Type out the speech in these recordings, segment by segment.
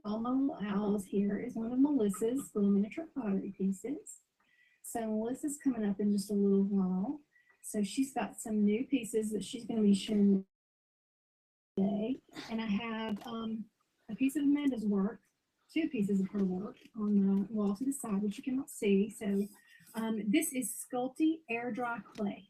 all my little owls here is one of Melissa's little miniature pottery pieces. So Melissa's coming up in just a little while. So she's got some new pieces that she's going to be sharing today. And I have a piece of Amanda's work, two pieces of her work on the wall to the side, which you cannot see. So this is Sculpty Air Dry Clay.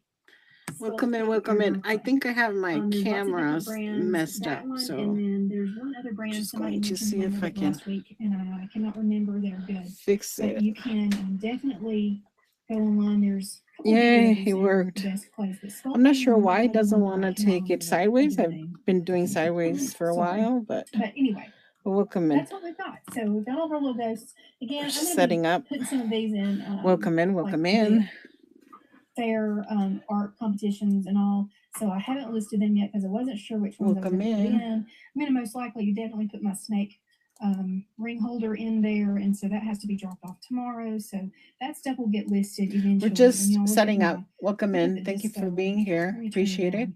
Welcome in, welcome in. I think I have my cameras messed up, so and then there's one other brand just somebody going to mentioned see if I can last week, and I cannot remember. They're good, fix but it. you can definitely go online. There's Yay, it worked. I'm not sure why it doesn't want to take it sideways. I've been doing sideways for a while, but anyway, welcome in. that's what we've got. So we've got all of our little ghosts. Again, I'm setting up. Putting some of these in. Welcome in, welcome in. Fair art competitions and all. So I haven't listed them yet because I wasn't sure which ones I was going to put in. I'm going to most likely definitely put my snake ring holder in there, and so that has to be dropped off tomorrow. So that stuff will get listed eventually. We're just setting up. Welcome in. Thank you for being here. Appreciate it.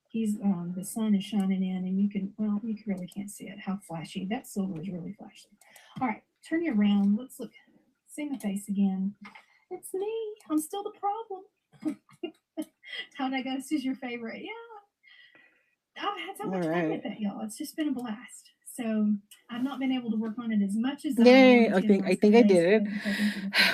He's the sun is shining in, and you really can't see it. How flashy! That silver is really flashy. All right, turn you around. Let's look. See my face again. It's me. I'm still the problem. Tana Ghost is your favorite. Yeah. I've had so much fun with that, y'all. It's just been a blast. So I've not been able to work on it as much as I think I did it.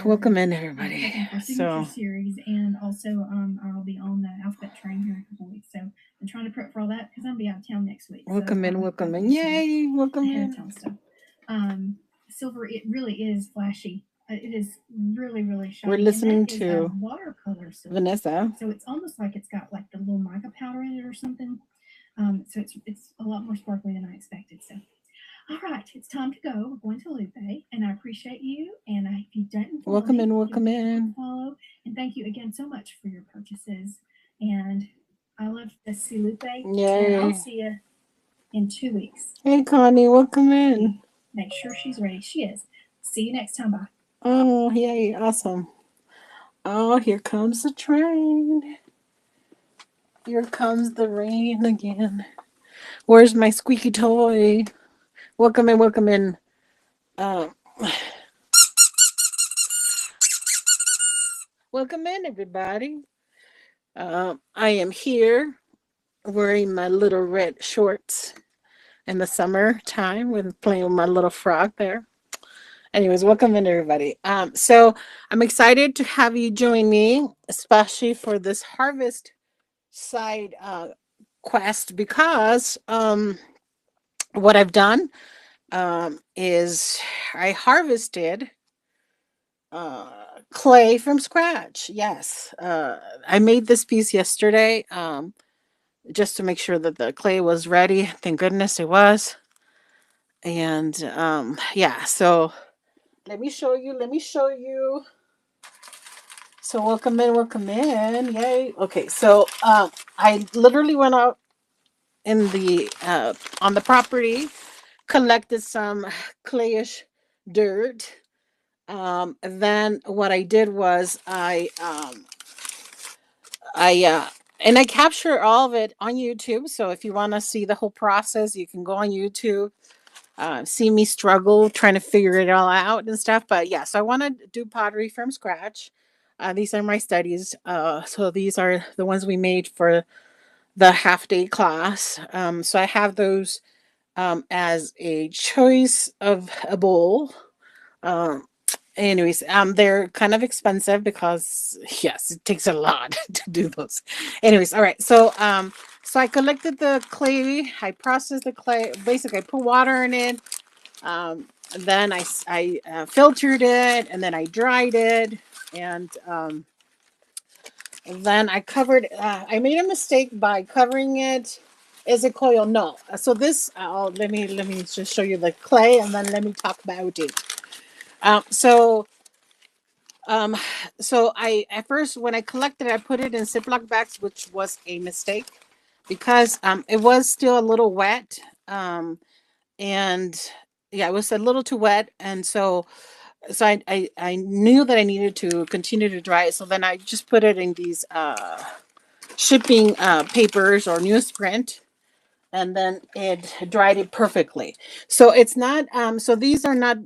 Welcome in, everybody. So series, and also I'll be on the alphabet train here in a couple weeks. So I'm trying to prep for all that because I'll be out of town next week. Welcome in, welcome in. Yay, welcome in. Stuff. Silver, it really is flashy. It is really, really shiny. We're listening to watercolor silver. Vanessa. So it's almost like it's got like the little mica powder in it or something. So it's a lot more sparkly than I expected. So, all right, it's time to go. We're going to Lupe, and I appreciate you. And if you don't follow welcome me, in, welcome in. Follow, and thank you again so much for your purchases. And I love to see Lupe. Yay! And I'll see you in 2 weeks. Hey, Connie, welcome in. Make sure she's ready. She is. See you next time. Bye. Oh, yay, awesome. Oh, here comes the train. Here comes the rain again. Where's my squeaky toy? Welcome in, welcome in. Welcome in, everybody. I am here wearing my little red shorts in the summertime with playing with my little frog there. Anyways, welcome in, everybody. So I'm excited to have you join me, especially for this harvest side quest, because what I've done is I harvested clay from scratch. Yes, I made this piece yesterday just to make sure that the clay was ready. Thank goodness it was. And yeah, so let me show you. So welcome in. Yay. Okay, so I literally went out in the on the property, collected some clayish dirt. Then what I did was I capture all of it on YouTube. So if you want to see the whole process, you can go on YouTube, see me struggle trying to figure it all out and stuff. But yeah, so I want to do pottery from scratch. These are my studies. So these are the ones we made for the half day class. So I have those as a choice of a bowl. Anyways, they're kind of expensive because yes, it takes a lot to do those. Anyways, all right. So so I collected the clay, I processed the clay, basically I put water in it. Then I filtered it, and then I dried it, and then I covered. I made a mistake by covering it. Is it coil? No. So this, let me just show you the clay, and then let me talk about it. So I at first when I collected, I put it in Ziploc bags, which was a mistake because it was still a little wet. And yeah, it was a little too wet, and so I knew that I needed to continue to dry it. So then I just put it in these shipping papers or newsprint. and then it dried it perfectly. So it's not, so these are not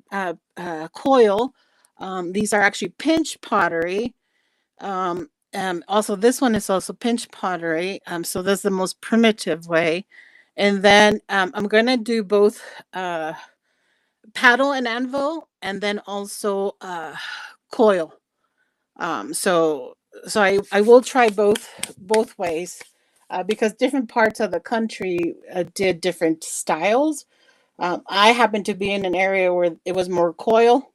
coil. These are actually pinch pottery. Also, this one is also pinch pottery. So that's the most primitive way. And then I'm going to do both uh, paddle and anvil, and then also coil. So I will try both ways, because different parts of the country did different styles. I happen to be in an area where it was more coil,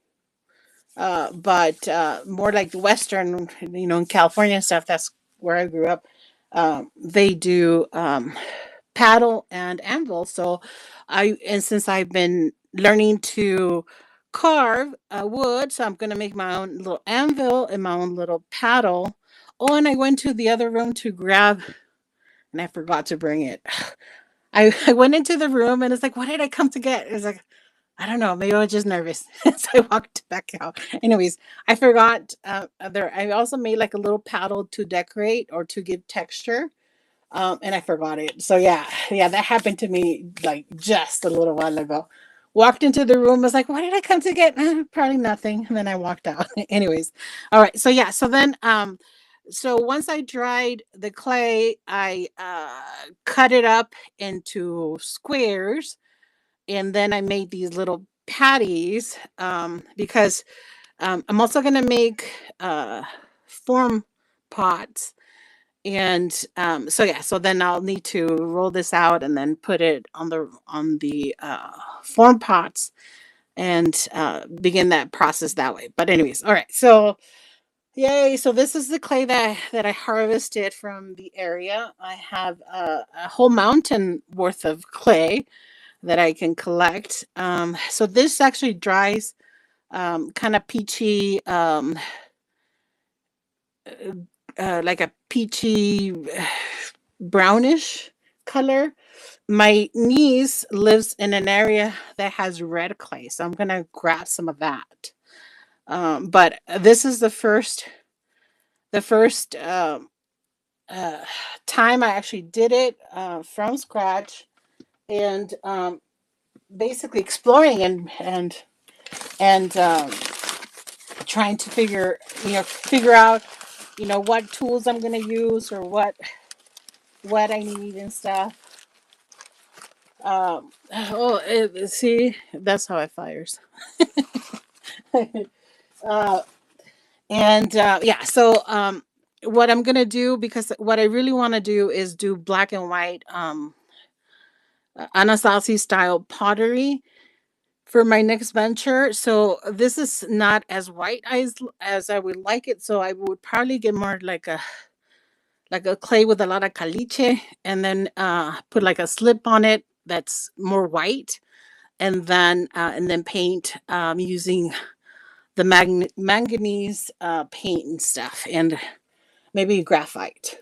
but more like the Western, in California and stuff. That's where I grew up. They do paddle and anvil. So and since I've been learning to carve wood, so I'm gonna make my own little anvil and my own little paddle. Oh, and I went to the other room to grab, and I forgot to bring it. I went into the room and it's like, what did I come to get? It's like, I don't know. Maybe I was just nervous. So I walked back out. Anyways, I forgot there. I also made like a little paddle to decorate or to give texture. And I forgot it. So yeah, that happened to me like just a little while ago. Walked into the room, was like, what did I come to get? Probably nothing. And then I walked out. Anyways. All right. So yeah, so then so once I dried the clay, I cut it up into squares, and then I made these little patties, because I'm also gonna make form pots. And so yeah, so then I'll need to roll this out and then put it on the form pots, and begin that process that way. But anyways, all right. So yay! So this is the clay that I harvested from the area. I have a whole mountain worth of clay that I can collect. So this actually dries kind of peachy, like a peachy brownish color. My niece lives in an area that has red clay, so I'm gonna grab some of that. But this is the first uh, time I actually did it from scratch, and basically exploring and trying to figure out what tools I'm gonna use, or what I need and stuff. See, that's how it fires. uh, and yeah, so what I'm gonna do, because what I really want to do is do black and white Anasazi style pottery for my next venture. So this is not as white as I would like it. So I would probably get more like a clay with a lot of caliche, and then put like a slip on it that's more white, and then paint using the manganese paint and stuff, and maybe graphite.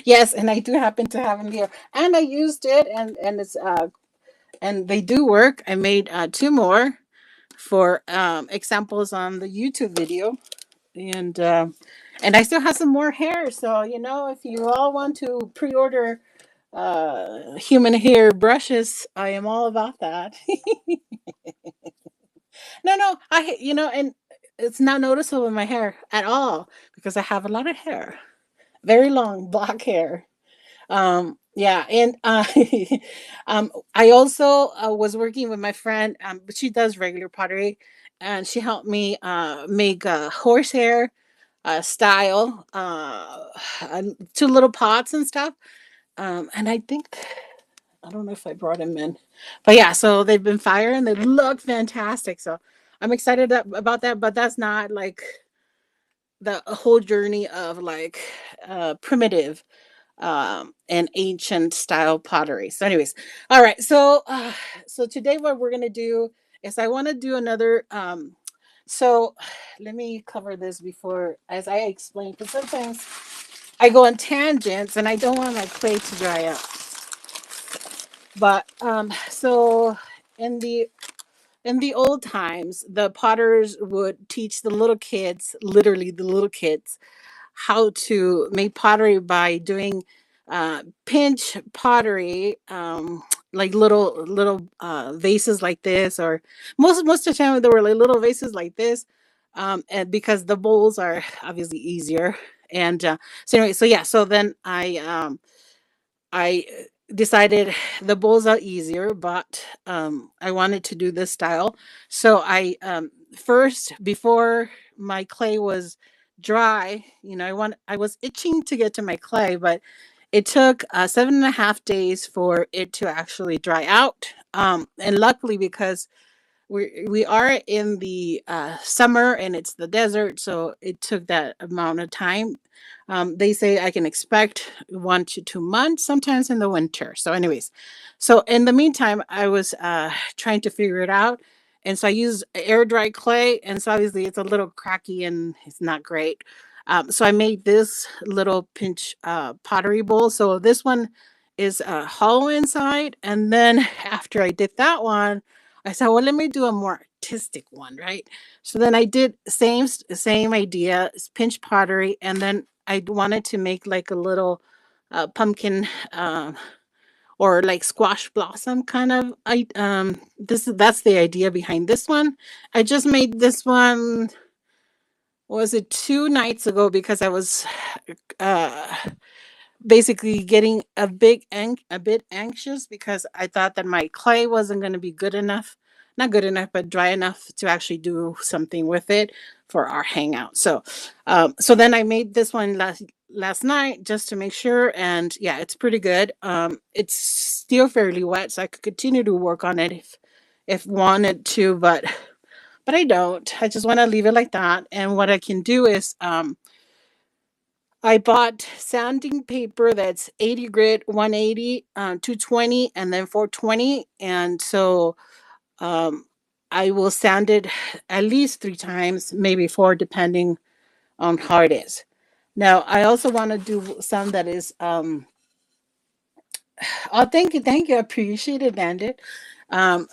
Yes, and I do happen to have them here, and I used it, and they do work. I made two more for examples on the YouTube video, and I still have some more hair. So if you all want to pre-order human hair brushes, I am all about that. No, and it's not noticeable in my hair at all, because I have a lot of hair, very long black hair. Yeah, and I also was working with my friend, but she does regular pottery, and she helped me make horsehair style, two little pots and stuff. And I think, I don't know if I brought them in, but yeah, so they've been fire and they look fantastic. So I'm excited about that, but that's not like the whole journey of like primitive and ancient style pottery. So anyways, all right. So today what we're going to do is I want to do another so let me cover this before as I explain, because sometimes I go on tangents and I don't want my clay to dry up. But so in the old times, the potters would teach the little kids, literally the little kids, how to make pottery by doing pinch pottery, like little vases like this, or most of the time there were like little vases like this, and because the bowls are obviously easier. And so anyway, so yeah, so then I decided the bowls are easier, but I wanted to do this style. So I first, before my clay was dry, I was itching to get to my clay, but it took 7.5 days for it to actually dry out. And luckily, because we are in the summer and it's the desert, so it took that amount of time. They say I can expect 1 to 2 months sometimes in the winter. So anyways, so in the meantime I was trying to figure it out, and so I used air dry clay, and so obviously it's a little cracky and it's not great. So I made this little pinch pottery bowl. So this one is hollow inside, and then after I did that one, I said, well, let me do a more artistic one, right? So then I did same idea, pinch pottery, and then I wanted to make like a little pumpkin, or like squash blossom kind of. That's the idea behind this one. I just made this one. Was it 2 nights ago, because I was uh basically getting a bit anxious, because I thought that my clay wasn't going to be good enough, not good enough, but dry enough to actually do something with it for our hangout. So, so then I made this one last night just to make sure, and yeah, it's pretty good. It's still fairly wet, so I could continue to work on it if wanted to, but I don't. I just want to leave it like that. And what I can do is I bought sanding paper that's 80 grit, 180, 220, and then 420. And so um, I will sand it at least 3 times, maybe four, depending on how it is. Now, I also want to do some that is, oh, thank you. I appreciate it, Bandit.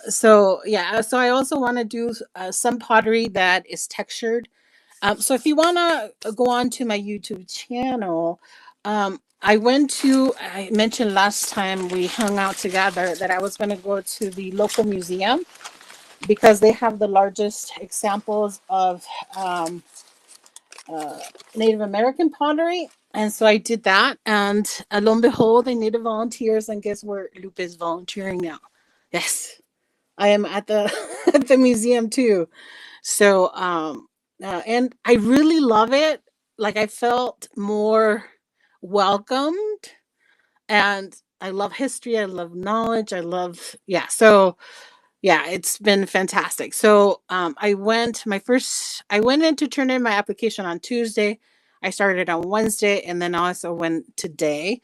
So, yeah, so I also want to do some pottery that is textured. So if you want to go on to my YouTube channel, I mentioned last time we hung out together that I was going to go to the local museum, because they have the largest examples of um, uh, Native American pottery. And so I did that. And lo and behold, they needed volunteers. And guess where Lupe is volunteering now? Yes, I am at the at the museum too. So, and I really love it. Like, I felt more welcomed, and I love history. I love knowledge. Yeah. So, yeah, it's been fantastic. So, I went in to turn in my application on Tuesday. I started on Wednesday, and then I also went today,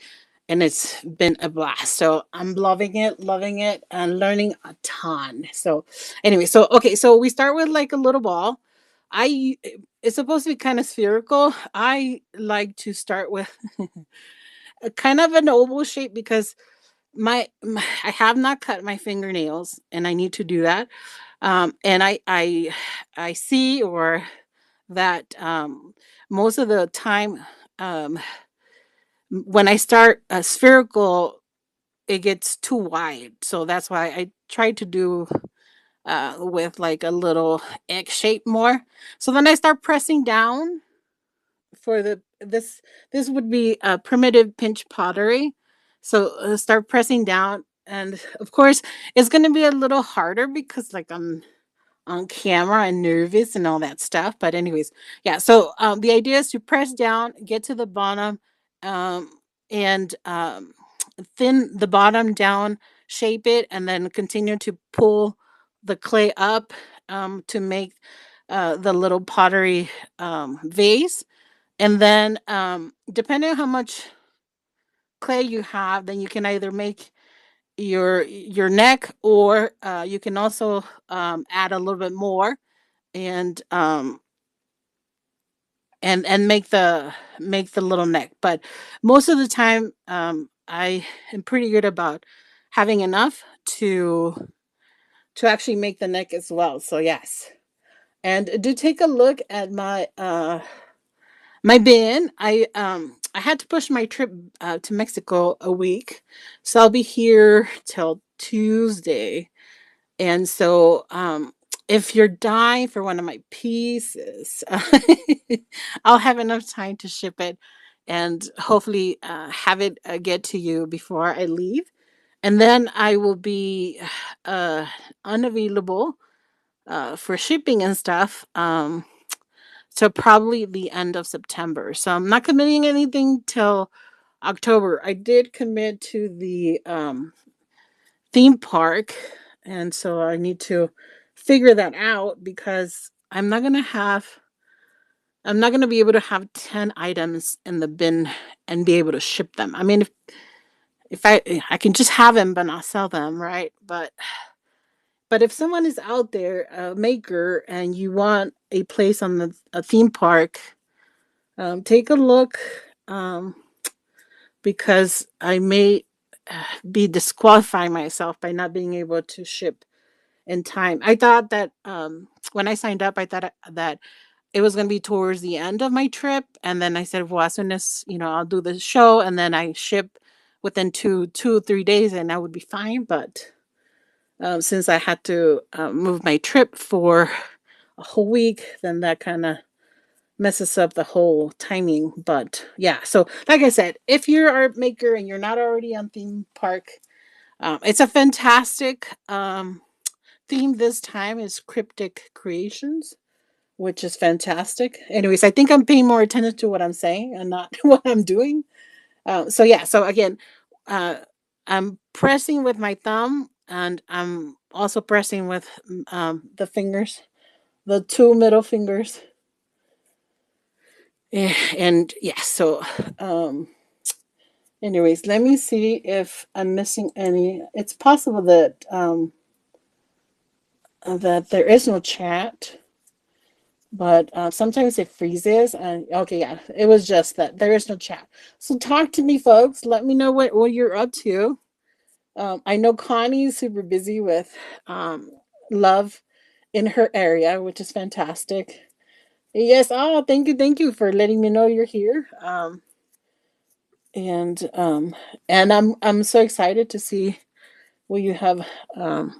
and it's been a blast. So I'm loving it, and learning a ton. So anyway, so okay, so we start with like a little ball. I It's supposed to be kind of spherical. I like to start with a kind of an oval shape, because my I have not cut my fingernails, and I need to do that. And I see, or that most of the time, um, when I start a spherical, it gets too wide. So that's why I try to do with like a little X shape more. So then I start pressing down for this would be a primitive pinch pottery. So start pressing down, and of course it's going to be a little harder, because like I'm on camera and nervous and all that stuff. But anyways, yeah. So the idea is to press down, get to the bottom, um, and thin the bottom down, shape it, and then continue to pull the clay up to make the little pottery vase. And then depending on how much clay you have, then you can either make your neck, or you can also add a little bit more, and and make the little neck. But most of the time, I am pretty good about having enough to actually make the neck as well. So yes, and do take a look at my bin. I had to push my trip to Mexico a week, so I'll be here till Tuesday. And so, if you're dying for one of my pieces, I'll have enough time to ship it and hopefully have it get to you before I leave. And then I will be uh, unavailable for shipping and stuff. So probably the end of September. So I'm not committing anything till October. I did commit to the theme park, and so I need to figure that out because I'm not gonna be able to have 10 items in the bin and be able to ship them. I mean, if I can just have them but not sell them, right? But if someone is out there, a maker, and you want a place on a theme park, take a look, um, because I may be disqualifying myself by not being able to ship in time. I thought that when I signed up, I thought that it was going to be towards the end of my trip, and then I said, "Well, as soon as I'll do the show, and then I ship within 2 or 3 days, and I would be fine." But since I had to move my trip for a whole week, then that kind of messes up the whole timing. But yeah, so like I said, if you're an art maker and you're not already on theme park, it's a fantastic theme this time is cryptic creations, which is fantastic. Anyways, I think I'm paying more attention to what I'm saying and not what I'm doing. So yeah, so again, uh, I'm pressing with my thumb and I'm also pressing with the fingers, the two middle fingers. And yeah, so anyways, let me see if I'm missing any. It's possible that there is no chat, but sometimes it freezes. And okay, yeah, it was just that there is no chat. So talk to me, folks. Let me know what you're up to. I know Connie's super busy with um, love in her area, which is fantastic. Yes, oh, thank you for letting me know you're here. And I'm so excited to see what you have where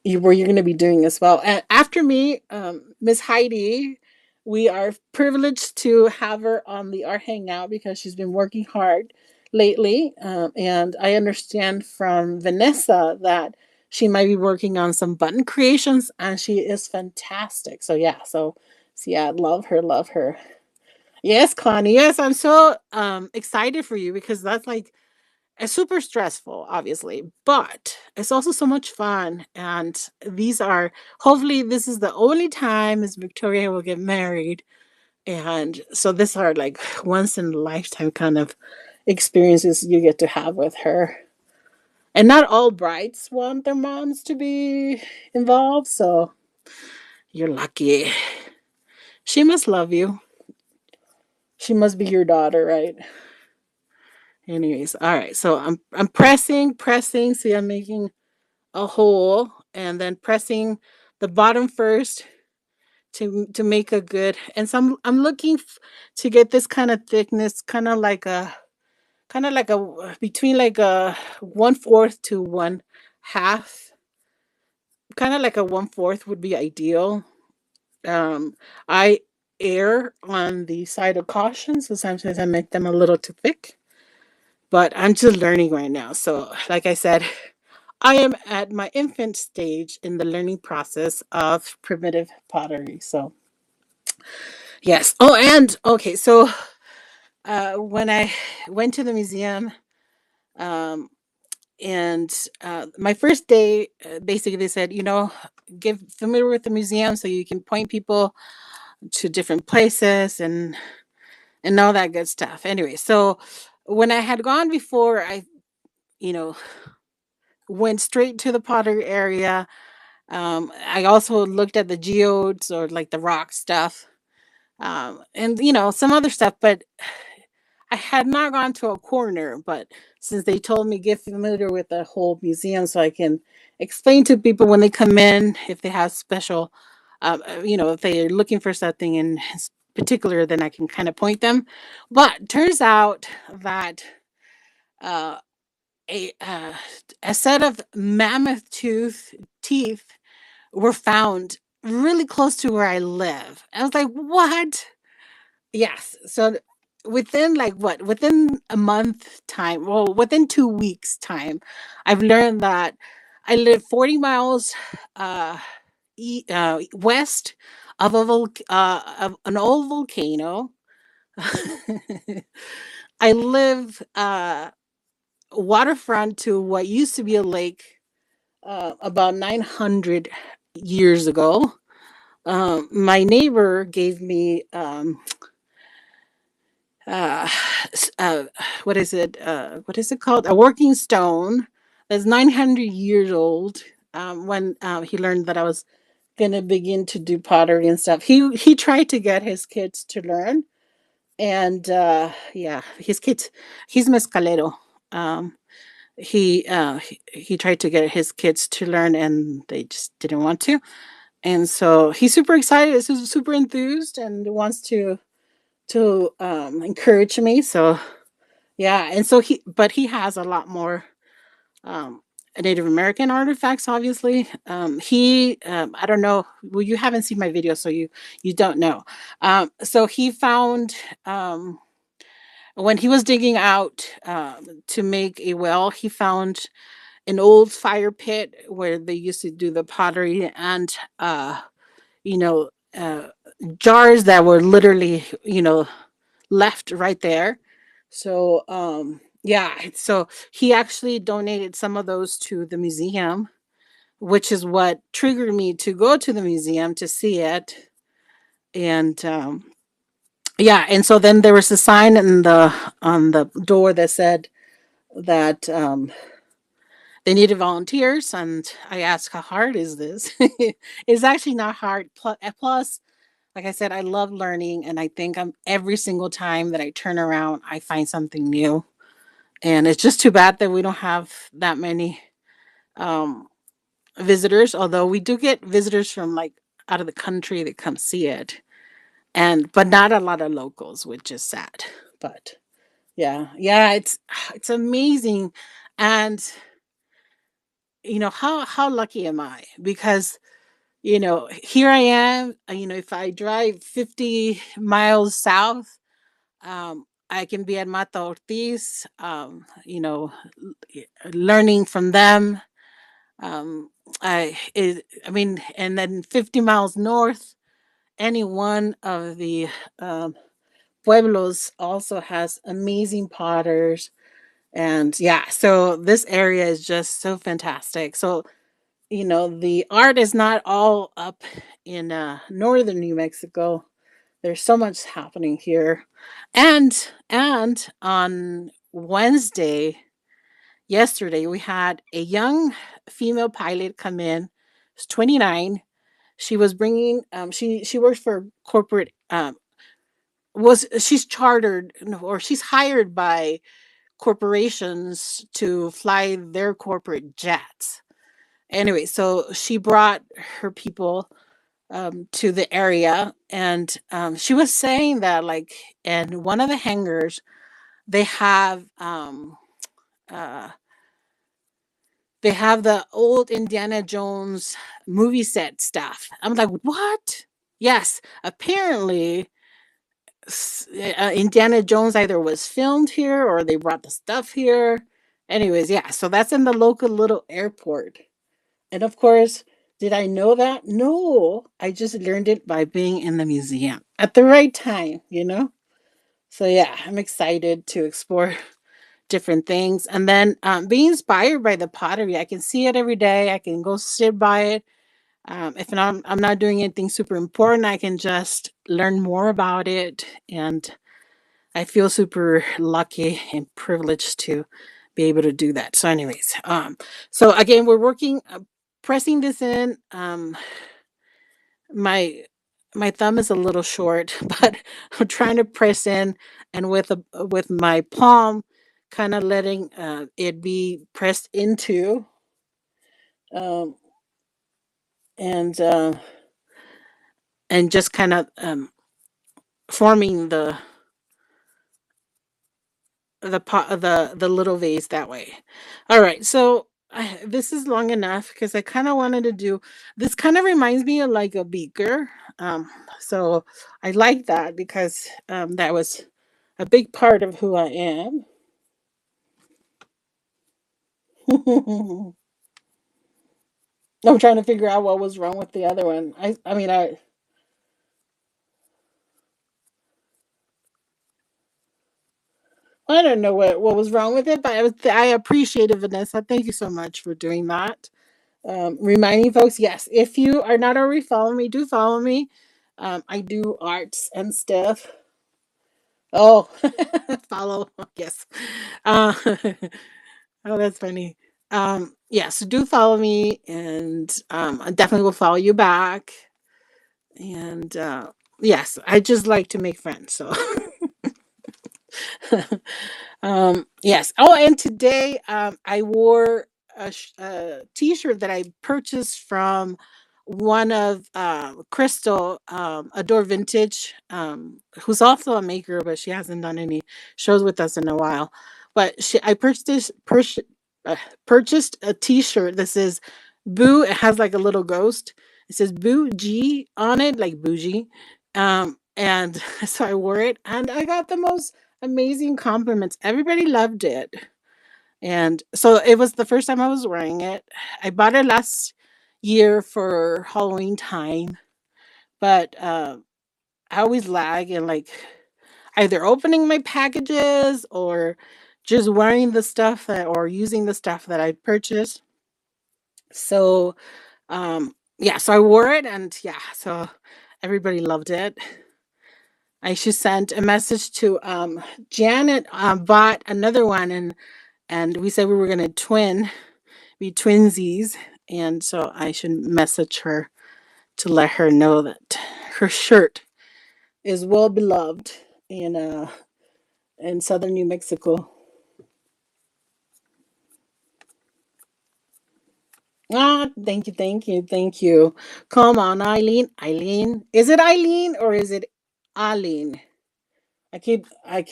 you're going to be doing as well. And after me, Miss Heidi, we are privileged to have her on the Art Hangout because she's been working hard lately. And I understand from Vanessa that she might be working on some button creations, and she is fantastic. So yeah, so yeah, love her, love her. Yes, Connie. Yes, I'm so excited for you because that's like it's super stressful, obviously, but it's also so much fun. And these are hopefully this is the only time Miss Victoria will get married. And so these are like once in a lifetime kind of experiences you get to have with her. And not all brides want their moms to be involved, so you're lucky. She must love you. She must be your daughter, right? Anyways, all right. So I'm pressing. See, I'm making a hole and then pressing the bottom first to make a good. And so I'm looking to get this kind of thickness, kind of like a between like a 1/4 to 1/2. Kind of like a 1/4 would be ideal. I err on the side of caution, so sometimes I make them a little too thick. But I'm just learning right now. So, like I said, I am at my infant stage in the learning process of primitive pottery. So, yes. Oh, and okay. So, when I went to the museum, um, and my first day, basically, they said, get familiar with the museum so you can point people to different places and all that good stuff. Anyway, so when I had gone before, I you know went straight to the pottery area. I also looked at the geodes or like the rock stuff, and some other stuff, but I had not gone to a corner. But since they told me get familiar with the whole museum, so I can explain to people when they come in if they have special, if they're looking for something in particular, then I can kind of point them. But turns out that uh, a uh, a set of mammoth teeth were found really close to where I live. I was like, what? Yes. So within like what? Within a month time, well, within 2 weeks time, I've learned that I live 40 miles uh, west of of an old volcano. I live waterfront to what used to be a lake about 900 years ago. My neighbor gave me uh, s- uh, what is it? What is it called? A working stone that's 900 years old. When he learned that I was gonna begin to do pottery and stuff, he tried to get his kids to learn, and yeah, his kids. He's mezcalero. Um, he tried to get his kids to learn, and they just didn't want to. And so he's super excited, he's super enthused, and wants to encourage me. So yeah, and so he has a lot more um, Native American artifacts. Obviously, I don't know. Well, you haven't seen my video, so you don't know. So he found when he was digging out to make a well, he found an old fire pit where they used to do the pottery, and you know, uh, jars that were literally, left right there. So, yeah, so he actually donated some of those to the museum, which is what triggered me to go to the museum to see it. And yeah, and so then there was a sign in the on the door that said that they needed volunteers, and I asked, how hard is this? It's actually not hard. Plus, like I said, I love learning, and I think every single time that I turn around, I find something new. And it's just too bad that we don't have that many um, visitors. Although we do get visitors from like out of the country that come see it, and but not a lot of locals, which is sad. But yeah, it's amazing, and how lucky am I? Because here I am. If I drive 50 miles south, I can be at Mata Ortiz, learning from them. I mean, and then 50 miles north, any one of the um, pueblos also has amazing potters. And yeah, so this area is just so fantastic. So, the art is not all up in northern New Mexico. There's so much happening here. And on Wednesday, yesterday, we had a young female pilot come in. She's 29. She was bringing she works for corporate was she's chartered, no, or she's hired by corporations to fly their corporate jets. Anyway, so she brought her people to the area, and she was saying that, like, in one of the hangars they have uh, the old Indiana Jones movie set stuff. I'm like, what? Yes, apparently Indiana Jones either was filmed here or they brought the stuff here. Anyways, yeah, so that's in the local little airport. And of course, did I know that? No, I just learned it by being in the museum at the right time. So yeah, I'm excited to explore different things, and then being inspired by the pottery. I can see it every day. I can go sit by it. If I'm not doing anything super important, I can just learn more about it, and I feel super lucky and privileged to be able to do that. So, anyways, so again, we're working, pressing this in. My my thumb is a little short, but I'm trying to press in, and with my palm, kind of letting it be pressed into, um, and uh, and just kind of forming the pot, the little vase that way. All right, so this is long enough because I kind of wanted to do this. Kind of reminds me of like a beaker. Um, so I like that because that was a big part of who I am. I'm trying to figure out what was wrong with the other one. I mean I don't know what was wrong with it, but I appreciate it, Vanessa. Thank you so much for doing that. Reminding folks, yes, if you are not already following me, do follow me. I do arts and stuff. Oh, follow, yes. Uh, oh, that's funny. Yes, do follow me, and I definitely will follow you back. And yes, I just like to make friends. So yes. Oh, and today I wore a t-shirt that I purchased from one of Crystal, Adore Vintage, who's also a maker, but she hasn't done any shows with us in a while. But I purchased a t-shirt that says "Boo." It has like a little ghost. It says "Boo G" on it, like bougie. And so I wore it, and I got the most amazing compliments. Everybody loved it. And so it was the first time I was wearing it. I bought it last year for Halloween time, but I always lag in like either opening my packages or just wearing the stuff that or using the stuff that I purchased. So yeah, so I wore it, and yeah, so everybody loved it. I should send a message to Janet bought another one, and we said we were gonna be twinsies, and so I should message her to let her know that her shirt is well beloved in southern New Mexico. Ah, thank you, thank you, thank you. Come on, Eileen. Eileen. Is it Eileen or is it Eileen? I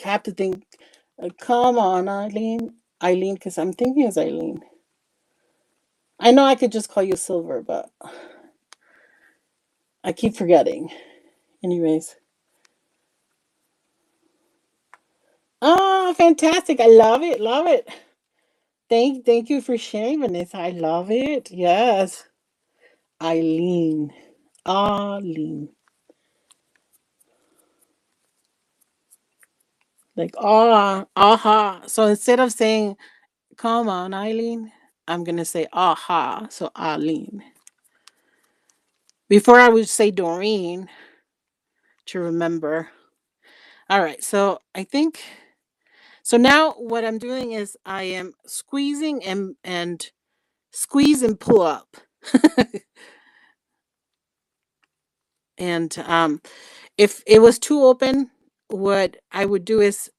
have to think. Come on, Eileen. Eileen, because I'm thinking it's Eileen. I know I could just call you Silver, but I keep forgetting. Anyways. Oh, fantastic. I love it. Love it. Thank you for sharing, Vanessa. I love it. Yes. Eileen. Eileen. Like aha. So instead of saying, come on, Eileen, I'm gonna say aha. So Eileen. Before I would say Doreen to remember. All right, so I think so now what I'm doing is I am squeezing and squeeze and pull up. And if it was too open, what I would do is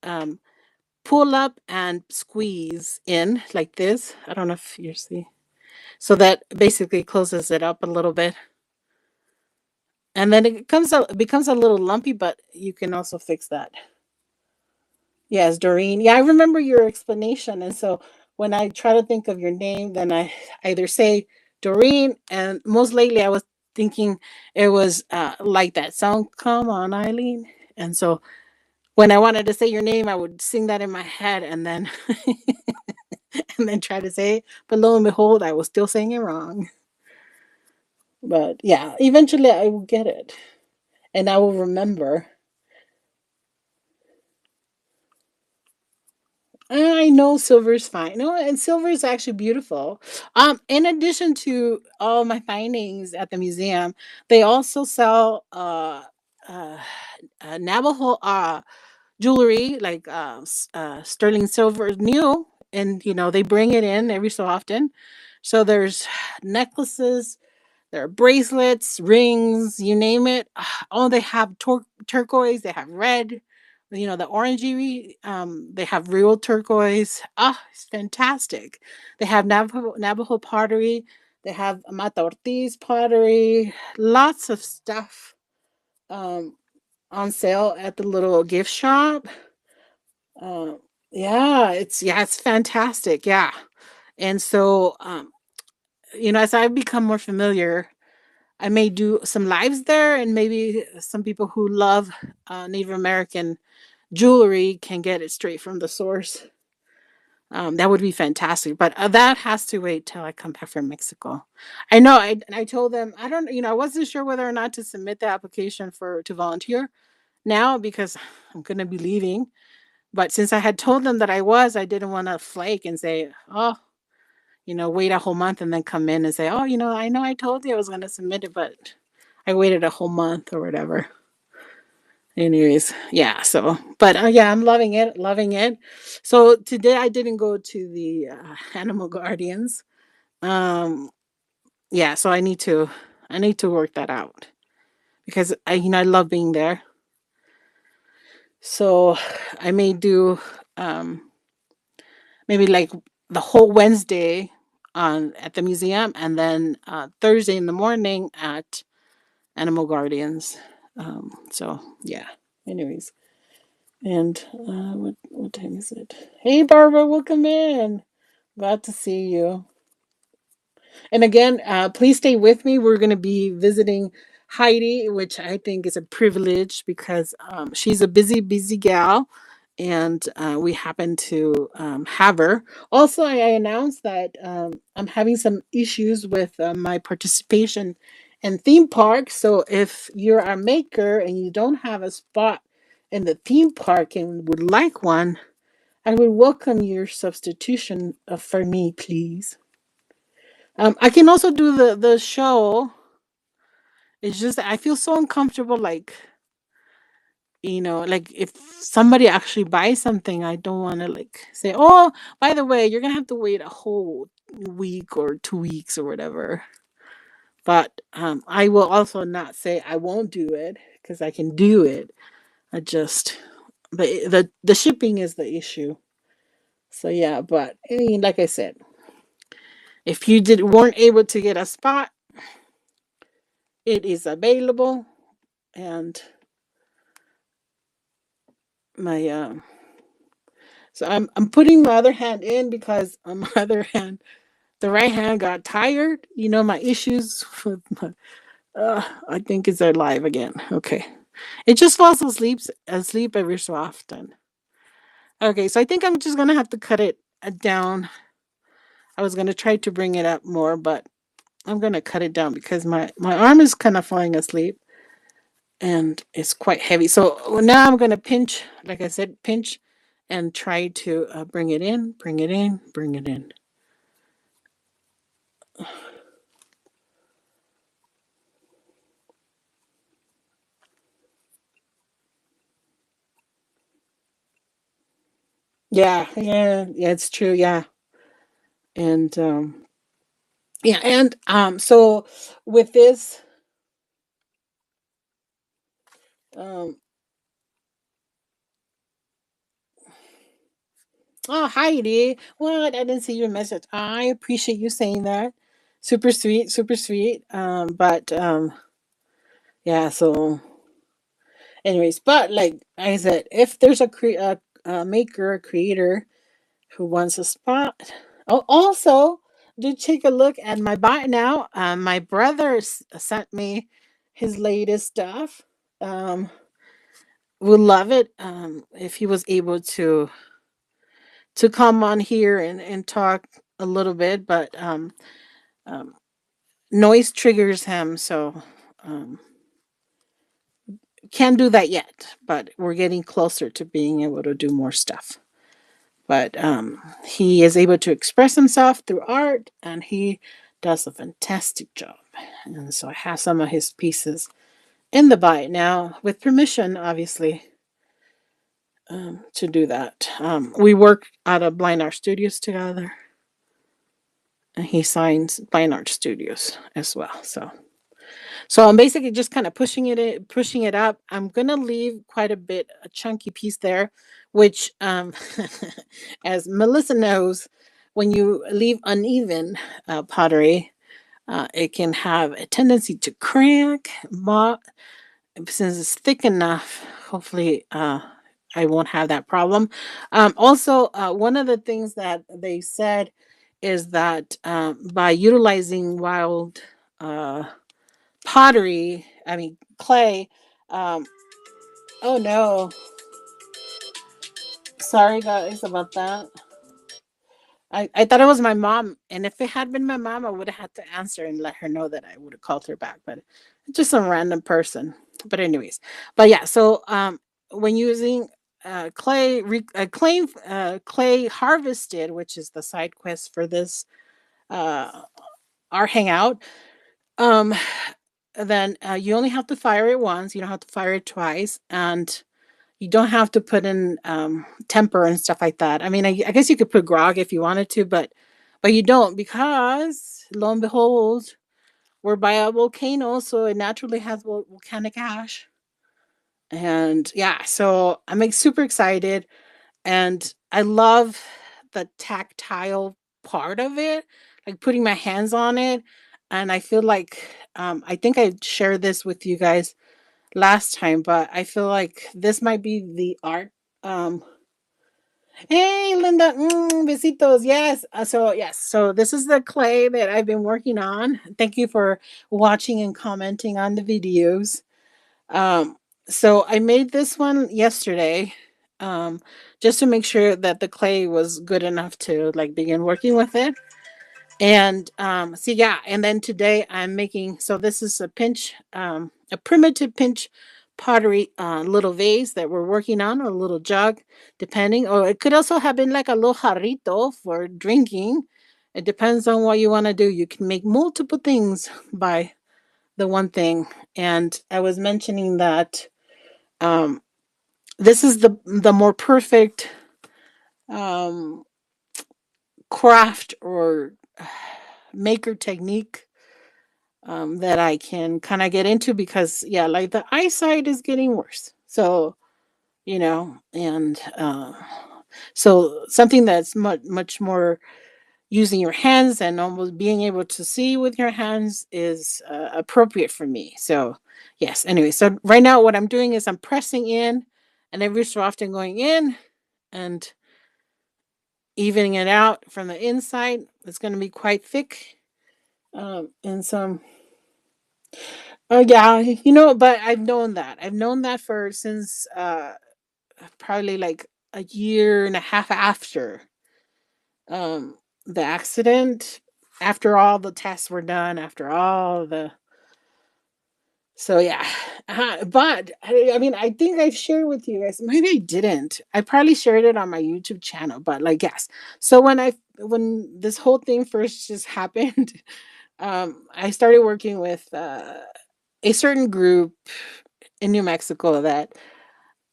pull up and squeeze in like this. I don't know if you see. So that basically closes it up a little bit. And then it becomes a little lumpy, but you can also fix that. Yes, Doreen. Yeah, I remember your explanation. And so when I try to think of your name, then I either say Doreen, and most lately I was thinking it was like that song, Come On, Eileen. And so when I wanted to say your name, I would sing that in my head and then and then try to say it. But lo and behold, I was still saying it wrong. But yeah, eventually I will get it. And I will remember. I know silver's fine. No, and silver is actually beautiful. In addition to all my findings at the museum, they also sell uh, Navajo jewelry like sterling silver new, and they bring it in every so often. So there's necklaces, there are bracelets, rings, you name it. Oh, they have turquoise, they have red, the orangey. They have real turquoise. Ah, it's fantastic. They have Navajo pottery. They have Mata Ortiz pottery. Lots of stuff. Um, on sale at the little gift shop. Uh, it's fantastic. Yeah. And so as I've become more familiar, I may do some lives there, and maybe some people who love Native American jewelry can get it straight from the source. That would be fantastic, but that has to wait till I come back from Mexico. I know. I told them I don't. I wasn't sure whether or not to submit the application to volunteer now because I'm gonna be leaving. But since I had told them that I didn't want to flake and say, oh, wait a whole month and then come in and say, oh, I know I told you I was gonna submit it, but I waited a whole month or whatever. Anyways, yeah. So, but yeah, I'm loving it, loving it. So today I didn't go to the animal guardians. Um, yeah. So I need to work that out because I love being there. So I may do maybe like the whole Wednesday on at the museum, and then Thursday in the morning at animal guardians. So yeah. Anyways. And what time is it? Hey Barbara, welcome in. Glad to see you. And again, please stay with me. We're going to be visiting Heidi, which I think is a privilege because she's a busy, busy gal. And we happen to have her. Also, I announced that I'm having some issues with my participation in theme park. So if you're a maker and you don't have a spot in the theme park and would like one, I would welcome your substitution for me, please. I can also do the show. It's just I feel so uncomfortable, like if somebody actually buys something, I don't want to like say, "Oh, by the way, you're gonna have to wait a whole week or 2 weeks or whatever." But I will also not say I won't do it because I can do it. I just the shipping is the issue. So yeah, but I mean, like I said, if you weren't able to get a spot, it is available, and my so I'm putting my other hand in because on my other hand, the right hand got tired. My issues with my I think it's alive again. Okay, it just falls asleep every so often. Okay, so I think I'm just gonna have to cut it down. I was gonna try to bring it up more, but I'm gonna cut it down because my arm is kind of falling asleep and it's quite heavy. So now I'm gonna pinch, like I said, pinch and try to bring it in, bring it in, bring it in. Yeah, yeah, yeah, it's true. Yeah, and yeah, and so with this, um, oh Heidi, what? I didn't see your message. I appreciate you saying that. Super sweet, super sweet. But yeah. So, anyways, but like I said, if there's a maker, a creator who wants a spot, oh, also do take a look at my bot now. My brother sent me his latest stuff. Um, would love it if he was able to come on here and talk a little bit, but um, noise triggers him, so um, can't do that yet. But we're getting closer to being able to do more stuff. But he is able to express himself through art, and he does a fantastic job. And so I have some of his pieces in the bite now, with permission, obviously, to do that. We work out of Blind Art Studios together, and he signs Blind Art Studios as well. So I'm basically just kind of pushing it up. I'm gonna leave quite a chunky piece there, which, as Melissa knows, when you leave uneven pottery, it can have a tendency to crack, since it's thick enough, hopefully I won't have that problem. Also, one of the things that they said is that by utilizing wild uh, pottery, I mean clay. Um, oh no, sorry guys about that. I thought it was my mom, and if it had been my mom, I would have had to answer and let her know that I would have called her back. But it's just some random person. But anyways, but yeah. So when using clay harvested, which is the side quest for this our hangout, um, then you only have to fire it once. You don't have to fire it twice, and you don't have to put in temper and stuff like that. I mean, I guess you could put grog if you wanted to, but you don't, because lo and behold, we're by a volcano, so it naturally has volcanic ash. And yeah, so I'm like super excited, and I love the tactile part of it, like putting my hands on it. And I feel like I think I shared this with you guys last time, but I feel like this might be the art. Um, hey, Linda, besitos. Yes. So yes. So this is the clay that I've been working on. Thank you for watching and commenting on the videos. Um, so I made this one yesterday, just to make sure that the clay was good enough to like begin working with it. And see, yeah, and then today I'm making, so this is a primitive pinch pottery little vase that we're working on, or a little jug, depending, or it could also have been like a little jarrito for drinking. It depends on what you want to do. You can make multiple things by the one thing. And I was mentioning that um this is the more perfect um craft or maker technique that I can kind of get into, because yeah, like the eyesight is getting worse. So, and so something that's much more using your hands and almost being able to see with your hands is appropriate for me. So, yes, anyway, so right now what I'm doing is I'm pressing in, and every so often going in and evening it out from the inside. It's going to be quite thick. And some Oh yeah, but I've known that. I've known that for since probably like a year and a half after um the accident, after all the tests were done, after all the so yeah. But I mean, I think I've shared with you guys. Maybe I didn't. I probably shared it on my YouTube channel, but like yes. So when this whole thing first just happened, I started working with a certain group in New Mexico that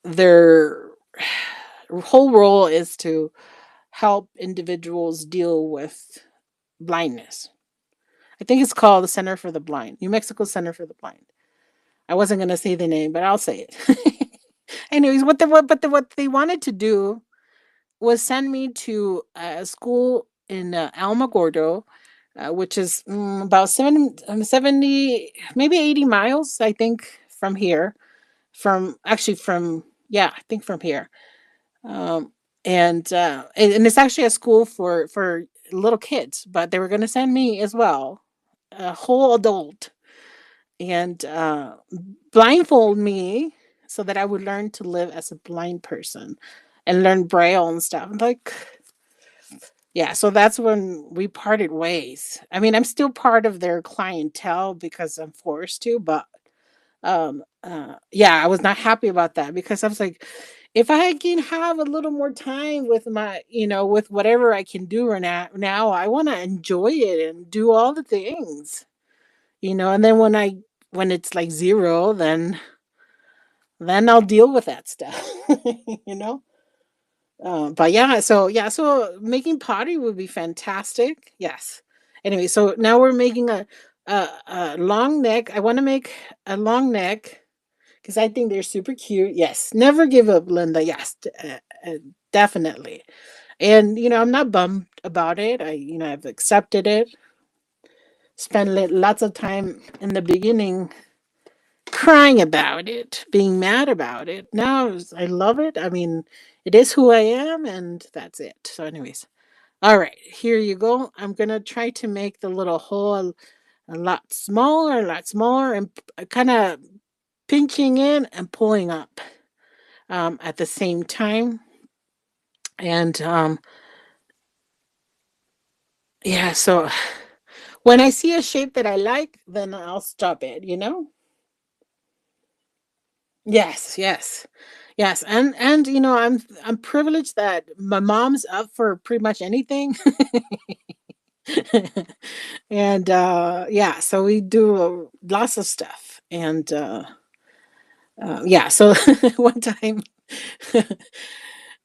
their whole role is to help individuals deal with blindness. I think it's called the Center for the Blind, New Mexico Center for the Blind. I wasn't going to say the name, but I'll say it. Anyways, what they wanted to do was send me to a school in Alamogordo, which is about 70, maybe 80 miles, I think, from here. Yeah, I think from here. Um, and it's actually a school for little kids, but they were going to send me as well, a whole adult, and blindfold me so that I would learn to live as a blind person and learn braille and stuff. Like, yeah, so that's when we parted ways. I mean, I'm still part of their clientele because I'm forced to, but yeah, I was not happy about that, because I was like, if I can have a little more time with my, with whatever I can do right now, I want to enjoy it and do all the things, and then when it's like zero, then I'll deal with that stuff. you know but yeah, so making pottery would be fantastic. Yes. Anyway, so now we're making a long neck. I want to make a long neck because I think they're super cute. Yes, never give up, Linda. Yes, definitely. And I'm not bummed about it. I've accepted it. Spent lots of time in the beginning crying about it, being mad about it. Now I love it. I mean, it is who I am, and that's it. So, anyways, all right, here you go. I'm gonna try to make the little hole a lot smaller, and kind of pinching in and pulling up at the same time. And yeah, so when I see a shape that I like, then I'll stop it, you know? Yes, yes. Yes, and I'm privileged that my mom's up for pretty much anything. And yeah, so we do lots of stuff. And yeah, so one time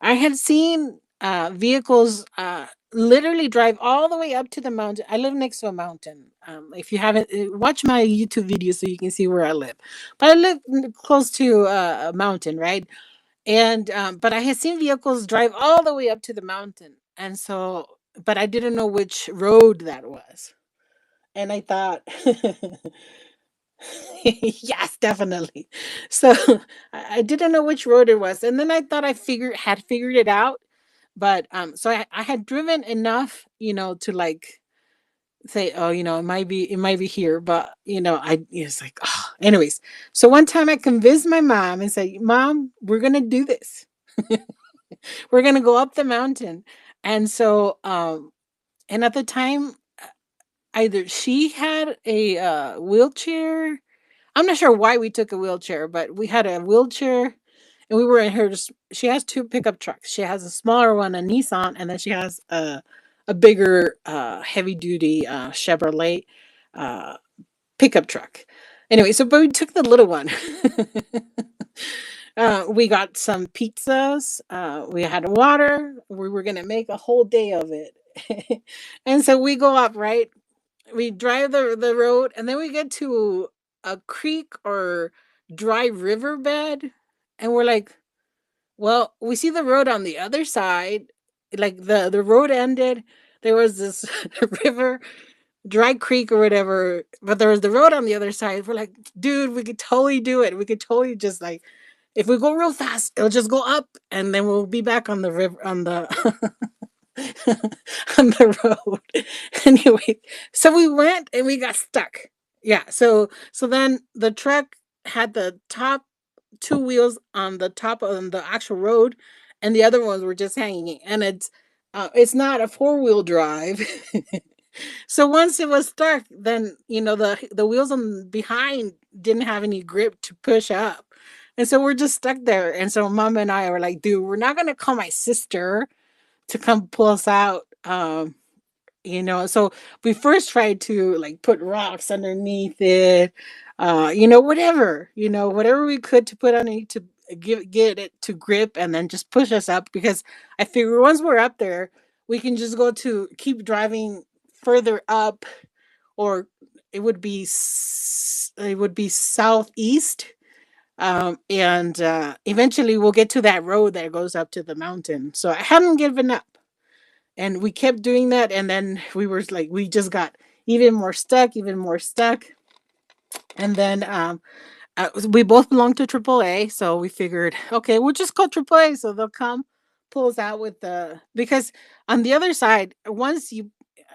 I had seen vehicles literally drive all the way up to the mountain. I live next to a mountain. If you haven't, watch my YouTube video so you can see where I live. But I live close to a mountain, right? And but I had seen vehicles drive all the way up to the mountain, and so, but I didn't know which road that was. And I thought, yes, definitely. So I didn't know which road it was, and then I thought I figured it out. But so I had driven enough, to like say, oh, it might be here, but it's like, oh. Anyways, so one time I convinced my mom and said, Mom, we're gonna do this. We're gonna go up the mountain. And so and at the time, either she had a wheelchair. I'm not sure why we took a wheelchair, but we had a wheelchair, and we were in her. She has two pickup trucks. She has a smaller one, a Nissan, and then she has a bigger, heavy duty Chevrolet uh, pickup truck. Anyway, so but we took the little one. We got some pizzas. We had water. We were gonna make a whole day of it. And so we go up, right? We drive the road, and then we get to a creek or dry riverbed, and we're like, well, we see the road on the other side. Like the road ended. There was this river, dry creek or whatever, but there was the road on the other side. We're like, dude, we could totally do it. We could totally just like, if we go real fast, it'll just go up, and then we'll be back on the river, on the on the road. Anyway, so we went and we got stuck. Yeah, so then the truck had the top two wheels on the top of the actual road, and the other ones were just hanging. And it's not a four-wheel drive. So once it was stuck, then the wheels on behind didn't have any grip to push up. And so we're just stuck there. And so mom and I were like, dude, we're not gonna call my sister to come pull us out. So we first tried to like put rocks underneath it, whatever we could to put underneath to get it to grip and then just push us up, because I figure once we're up there, we can just go to keep driving further up, or it would be southeast, and eventually we'll get to that road that goes up to the mountain. So I hadn't given up, and we kept doing that, and then we were like, we just got even more stuck. And then we both belong to AAA, so we figured, okay, we'll just call AAA, so they'll come pull us out with the, because on the other side,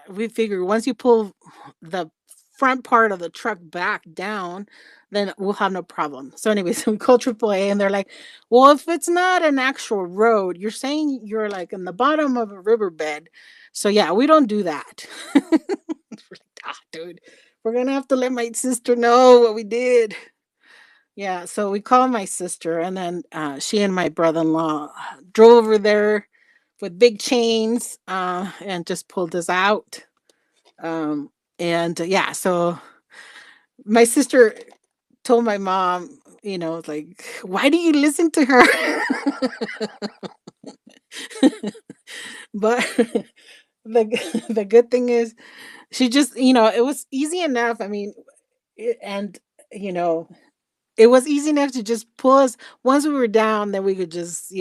we figure once you pull the front part of the truck back down, then we'll have no problem. So anyways, we call AAA, and they're like, well, if it's not an actual road, you're saying you're like in the bottom of a riverbed. So yeah, we don't do that. We're like, dude, we're gonna have to let my sister know what we did. Yeah, so we called my sister, and then she and my brother-in-law drove over there with big chains, and just pulled us out. Um, and yeah, so my sister told my mom, like, why do you listen to her? But the good thing is, she just, it was easy enough. I mean, and you know, it was easy enough to just pull us. Once we were down, then we could just,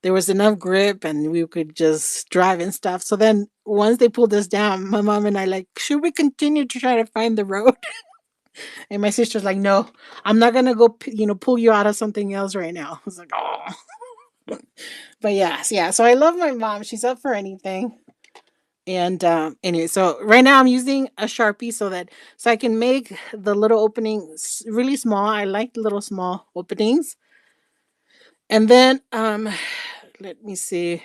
there was enough grip, and we could just drive and stuff. So then once they pulled us down, my mom and I like, should we continue to try to find the road? And my sister's like, no, I'm not gonna go, pull you out of something else right now. I was like, oh, but yes, yeah. So I love my mom. She's up for anything. And anyway, so right now I'm using a Sharpie so I can make the little openings really small. I like the little small openings. And then let me see.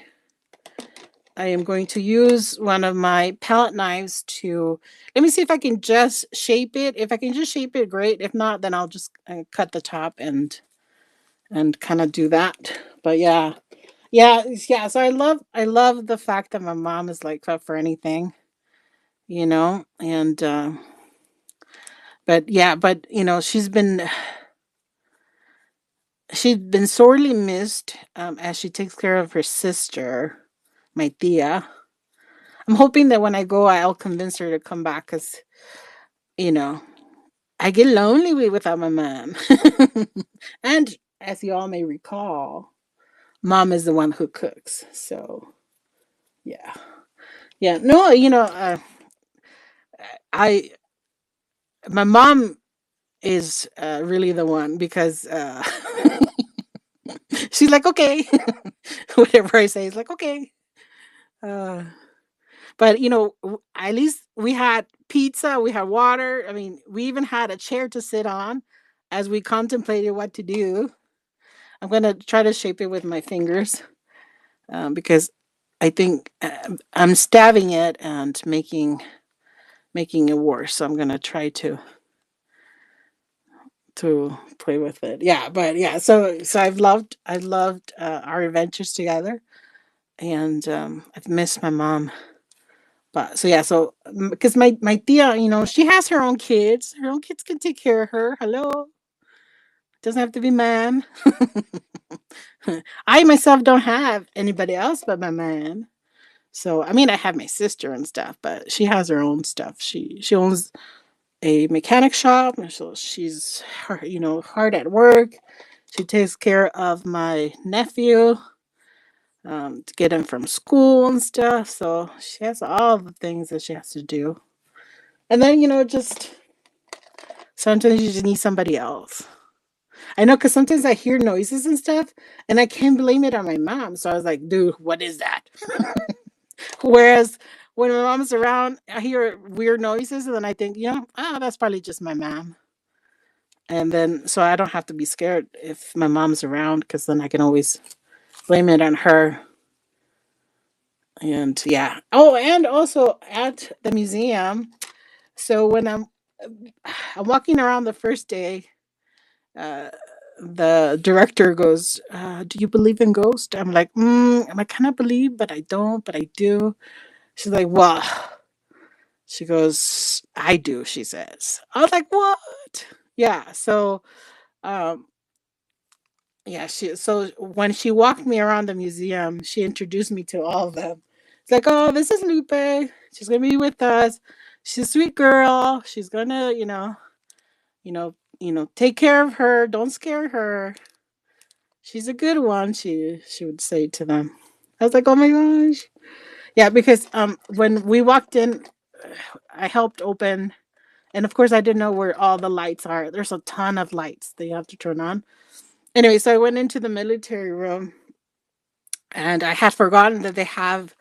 I am going to use one of my palette knives to let me see if I can just shape it. If I can just shape it, great. If not, then I'll just cut the top and kind of do that. But yeah. Yeah, yeah. So I love the fact that my mom is like up for anything, and but yeah, but she's been sorely missed as she takes care of her sister, my tia. I'm hoping that when I go, I'll convince her to come back because you know I get lonely without my mom. And as you all may recall, mom is the one who cooks. So yeah, yeah. No, I my mom is really the one because she's like okay, whatever I say is like okay. Uh, but at least we had pizza, we had water. I mean, we even had a chair to sit on as we contemplated what to do. I'm gonna try to shape it with my fingers because I think I'm stabbing it and making it worse. So I'm gonna try to play with it. Yeah, but yeah. So I've loved our adventures together, and I've missed my mom. But so yeah, so because my tia, she has her own kids. Her own kids can take care of her. Hello, doesn't have to be man. I myself don't have anybody else but my man. So I mean, I have my sister and stuff, but she has her own stuff. She owns a mechanic shop, and so she's hard at work. She takes care of my nephew to get him from school and stuff. So she has all the things that she has to do. And then just sometimes you just need somebody else. I know because sometimes I hear noises and stuff, and I can't blame it on my mom. So I was like, dude, what is that? Whereas when my mom's around, I hear weird noises, and then I think, oh, that's probably just my mom. And then, so I don't have to be scared if my mom's around, because then I can always blame it on her. And yeah. Oh, and also at the museum. So when I'm walking around the first day, uh, the director goes, "Do you believe in ghosts?" I'm like, I kind of believe, but I don't, but I do. She's like, "Well," she goes, "I do." She says. I was like, "What?" Yeah. So, um, yeah. So when she walked me around the museum, she introduced me to all of them. It's like, "Oh, this is Lupe. She's gonna be with us. She's a sweet girl. She's gonna, take care of her. Don't scare her. She's a good one," she would say to them. I was like, "Oh my gosh." Yeah, because when we walked in, I helped open, and of course I didn't know where all the lights are. There's a ton of lights that you have to turn on. Anyway, so I went into the military room, and I had forgotten that they have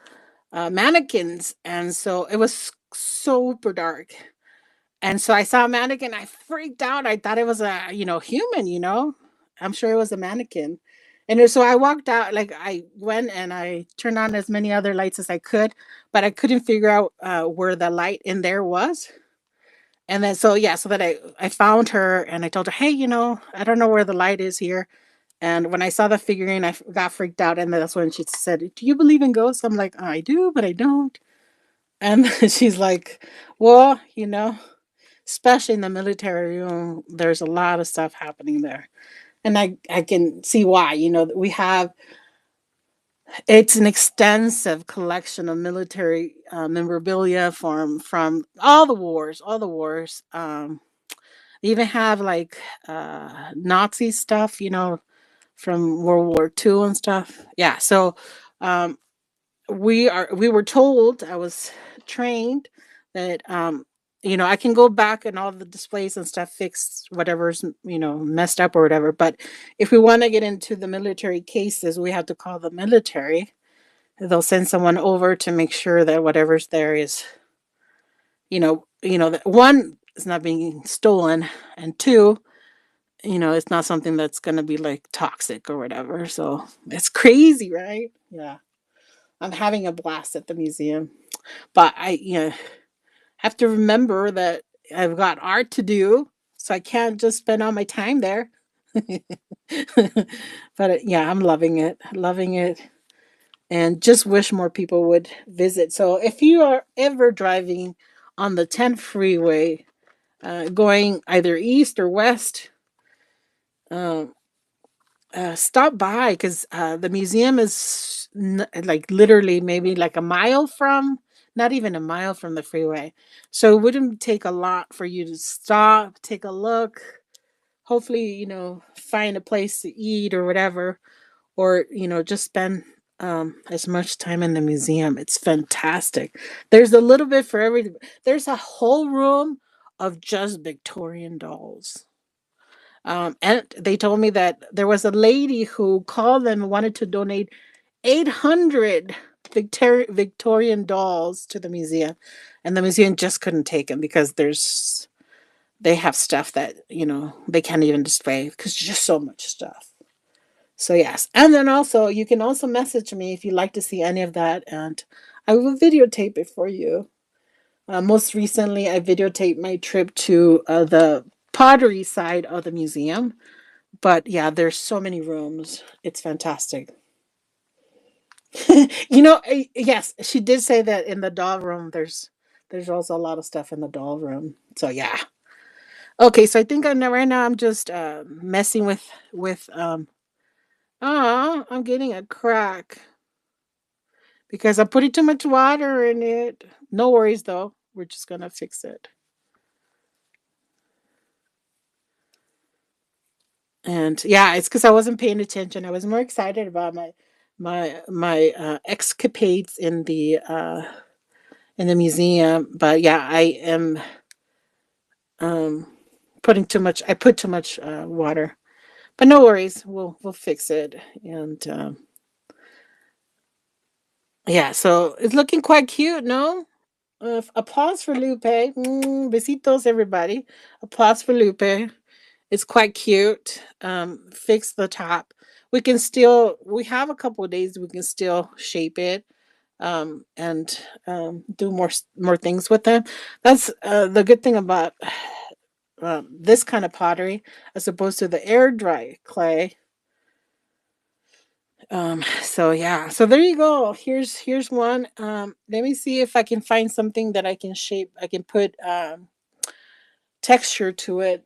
mannequins, and so it was super dark. And so I saw a mannequin. I freaked out. I thought it was a human. I'm sure it was a mannequin. And so I walked out. Like I went and I turned on as many other lights as I could, but I couldn't figure out where the light in there was. And then so yeah, so that I found her and I told her, hey, I don't know where the light is here. And when I saw the figurine, got freaked out. And that's when she said, "Do you believe in ghosts?" I'm like, "I do, but I don't." And she's like, "Well, especially in the military, there's a lot of stuff happening there." And I can see why. We have it's an extensive collection of military memorabilia from all the wars. They even have like Nazi stuff, from World War II and stuff. Yeah, so um, we were told, I was trained that I can go back and all the displays and stuff fix whatever's, messed up or whatever. But if we want to get into the military cases, we have to call the military. They'll send someone over to make sure that whatever's there is, that one is not being stolen, and two, it's not something that's going to be like toxic or whatever. So it's crazy, right? Yeah. I'm having a blast at the museum. But I have to remember that I've got art to do, so I can't just spend all my time there. But yeah, I'm loving it, and just wish more people would visit. So if you are ever driving on the 10 freeway, going either east or west, um, stop by, because the museum is like literally maybe like a mile from, not even a mile from the freeway. So it wouldn't take a lot for you to stop, take a look, hopefully, find a place to eat or whatever, or, just spend as much time in the museum. It's fantastic. There's a little bit for every, there's a whole room of just Victorian dolls. And they told me that there was a lady who called them and wanted to donate 800 Victorian dolls to the museum, and the museum just couldn't take them because they have stuff that they can't even display because just so much stuff. So yes, and then also you can also message me if you'd like to see any of that, and I will videotape it for you. Most recently, I videotaped my trip to the pottery side of the museum. But yeah, there's so many rooms. It's fantastic. Yes, she did say that in the doll room there's also a lot of stuff in the doll room. So yeah. Okay, so I think I know right now I'm just messing with I'm getting a crack because I'm putting too much water in it. No worries though. We're just gonna fix it. And yeah, it's because I wasn't paying attention. I was more excited about my escapades in the museum. But yeah, I am um putting too much. I put too much water. But no worries, we'll fix it. And yeah, so it's looking quite cute. No, applause for Lupe. Besitos, everybody. Applause for Lupe. It's quite cute. Fix the top. We have a couple of days. We can still shape it, and do more things with them. That's the good thing about this kind of pottery, as opposed to the air dry clay. So yeah, so there you go. Here's one. Let me see if I can find something that I can shape. I can put texture to it.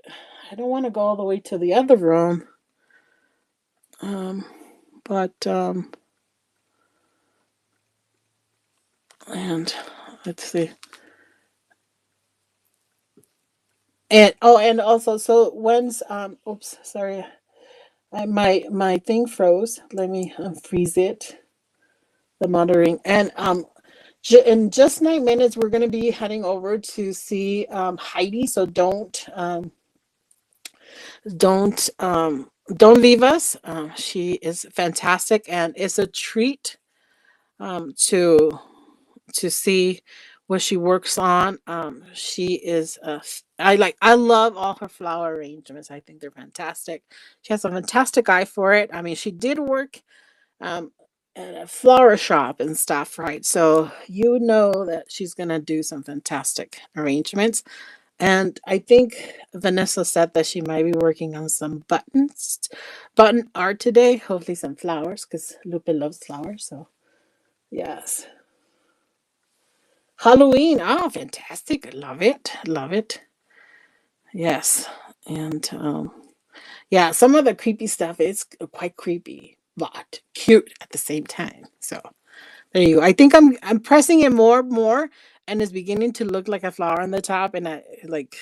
I don't want to go all the way to the other room. Um, but and let's see. And oh, and also, so when's oops, sorry. My thing froze. Let me unfreeze it. The monitoring. And in just 9 minutes we're going to be heading over to see Heidi. So don't leave us. She is fantastic, and it's a treat to see what she works on. She is I love all her flower arrangements. I think they're fantastic. She has a fantastic eye for it. I mean, she did work um at a flower shop and stuff, right? So you know that she's gonna do some fantastic arrangements. And I think Vanessa said that she might be working on some button art today. Hopefully some flowers, because Lupe loves flowers. So yes. Halloween. Oh, fantastic. I love it. Love it. Yes. And yeah, some of the creepy stuff is quite creepy, but cute at the same time. So there you go. I think I'm pressing it more, and it's beginning to look like a flower on the top, and I like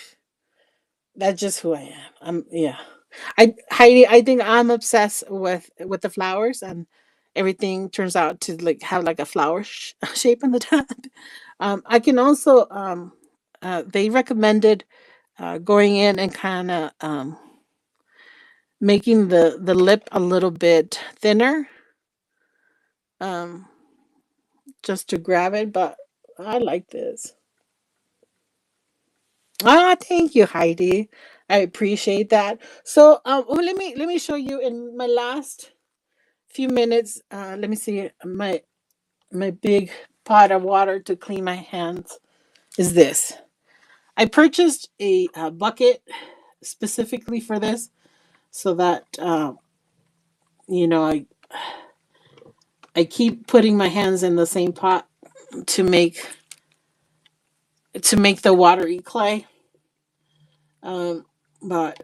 that's just who I am. Yeah. Heidi, I think I'm obsessed with the flowers, and everything turns out to like have like a flower shape on the top. I can also they recommended going in and kind of making the lip a little bit thinner, um, just to grab it. But I like this. Ah, thank you, Heidi. I appreciate that. So, well, let me show you in my last few minutes. Let me see my big pot of water to clean my hands. Is this? I purchased a, bucket specifically for this, so that you know I keep putting my hands in the same pot to make the watery clay. Um, but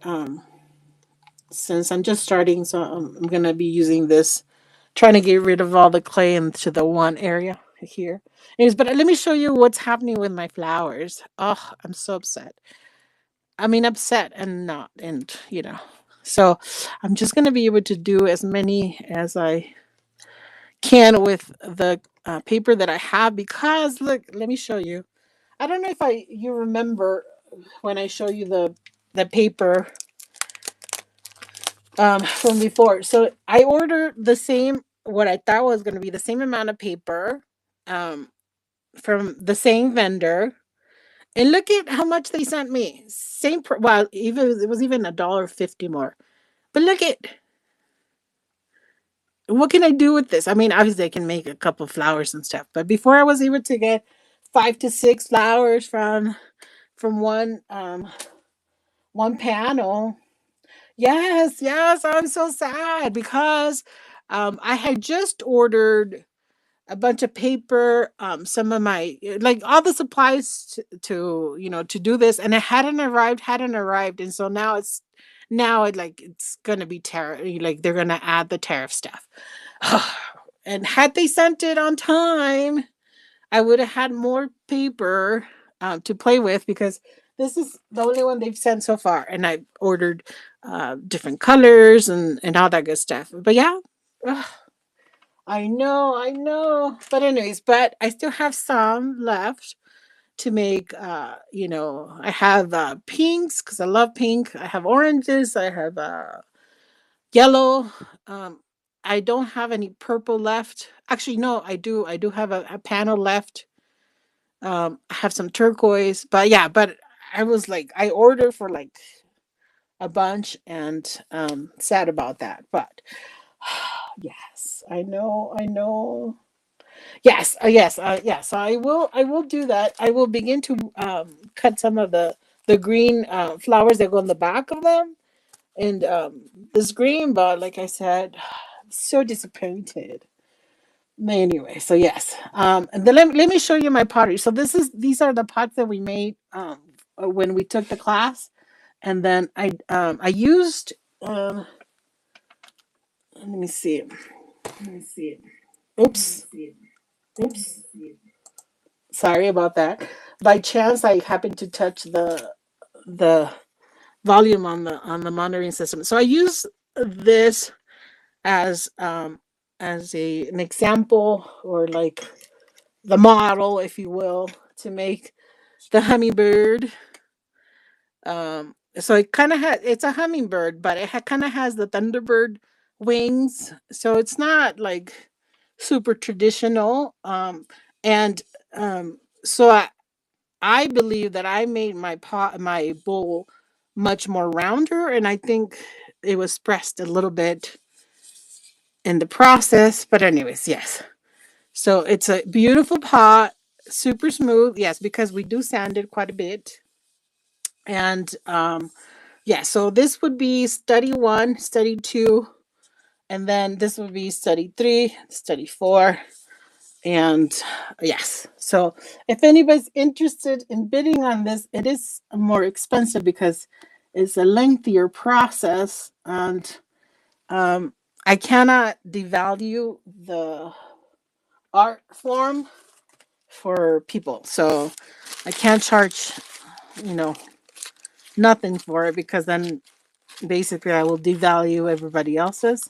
since I'm just starting, so I'm gonna be using this, trying to get rid of all the clay into the one area here. Anyways, but let me show you what's happening with my flowers. Oh, I'm so upset. I mean, upset and not, and So I'm just gonna be able to do as many as I can with the paper that I have, because look, let me show you. I don't know if you remember when I show you the paper from before. So I ordered the same, what I thought was going to be the same amount of paper, um, from the same vendor, and look at how much they sent me. Well, even it was even $1.50 more. But look at, what can I do with this? I mean, obviously I can make a couple flowers and stuff, but before I was able to get 5 to 6 flowers from one panel. Yes, yes, I'm so sad because I had just ordered a bunch of paper, some of my, like, all the supplies to do this, and it hadn't arrived, and so now it's gonna be tariff, like they're gonna add the tariff stuff. And had they sent it on time, I would have had more paper to play with, because this is the only one they've sent so far, and I ordered different colors and all that good stuff. But yeah, ugh, I know. But anyways, but I still have some left to make. I have pinks because I love pink. I have oranges. I have yellow. Um, I don't have any purple left. Actually, no, I do. I do have a panel left. I have some turquoise, but yeah, but I was like, I ordered for like a bunch, and sad about that. But yes, I know. Yes. So I will do that. I will begin to cut some of the green flowers that go in the back of them, and this green. But like I said, I'm so disappointed. Anyway, so yes. And then let me show you my pottery. So these are the pots that we made when we took the class. And then I used let me see. Let me see. Oops. Oops. Sorry about that. By chance I happened to touch the volume on the monitoring system. So I use this as an example, or like the model, if you will, to make the hummingbird. So it kind of it's a hummingbird, but it kind of has the thunderbird wings. So it's not like super traditional. And so I believe that I made my bowl much more rounder, and I think it was pressed a little bit in the process. But anyways, yes. So it's a beautiful pot, super smooth. Yes, because we do sand it quite a bit. And yeah, so this would be study 1, study 2, and then this would be study 3, study 4. And yes, so if anybody's interested in bidding on this, it is more expensive because it's a lengthier process, and I cannot devalue the art form for people. So I can't charge, you know, nothing for it, because then basically I will devalue everybody else's,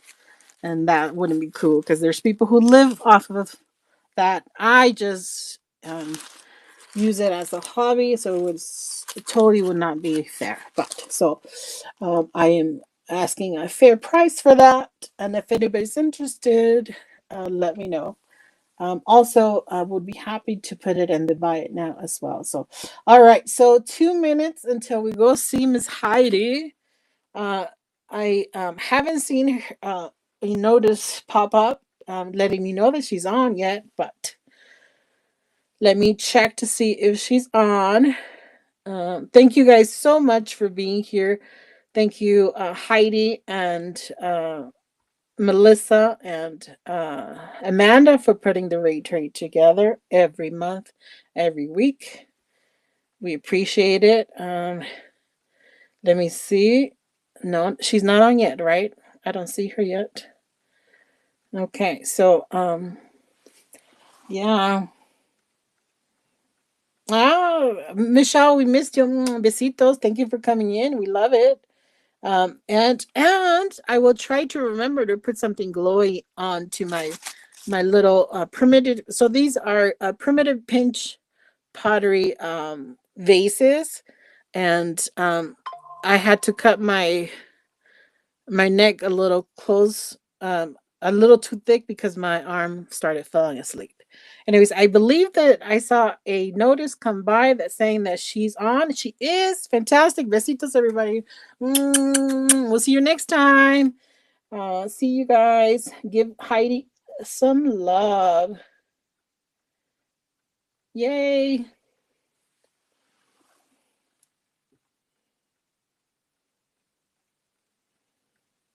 and that wouldn't be cool, because there's people who live off of that. I just use it as a hobby, so it totally would not be fair. But so I am asking a fair price for that, and if anybody's interested, let me know. Also, I would be happy to put it in the buy it now as well. So, all right. So 2 minutes until we go see Miss Heidi. Uh, I haven't seen her, a notice pop up letting me know that she's on yet, but let me check to see if she's on. Thank you guys so much for being here. Thank you, Heidi and Melissa and Amanda for putting the rate trade together every month, every week. We appreciate it. Let me see. No, she's not on yet, right? I don't see her yet. Okay, so yeah. Michelle, we missed you. Besitos. Thank you for coming in. We love it. And I will try to remember to put something glowy onto my little primitive. So these are primitive pinch pottery vases, and I had to cut my neck a little close, a little too thick because my arm started falling asleep. Anyways, I believe that I saw a notice come by that saying that she's on. She is fantastic. Besitos, everybody. We'll see you next time. See you guys. Give Heidi some love. Yay.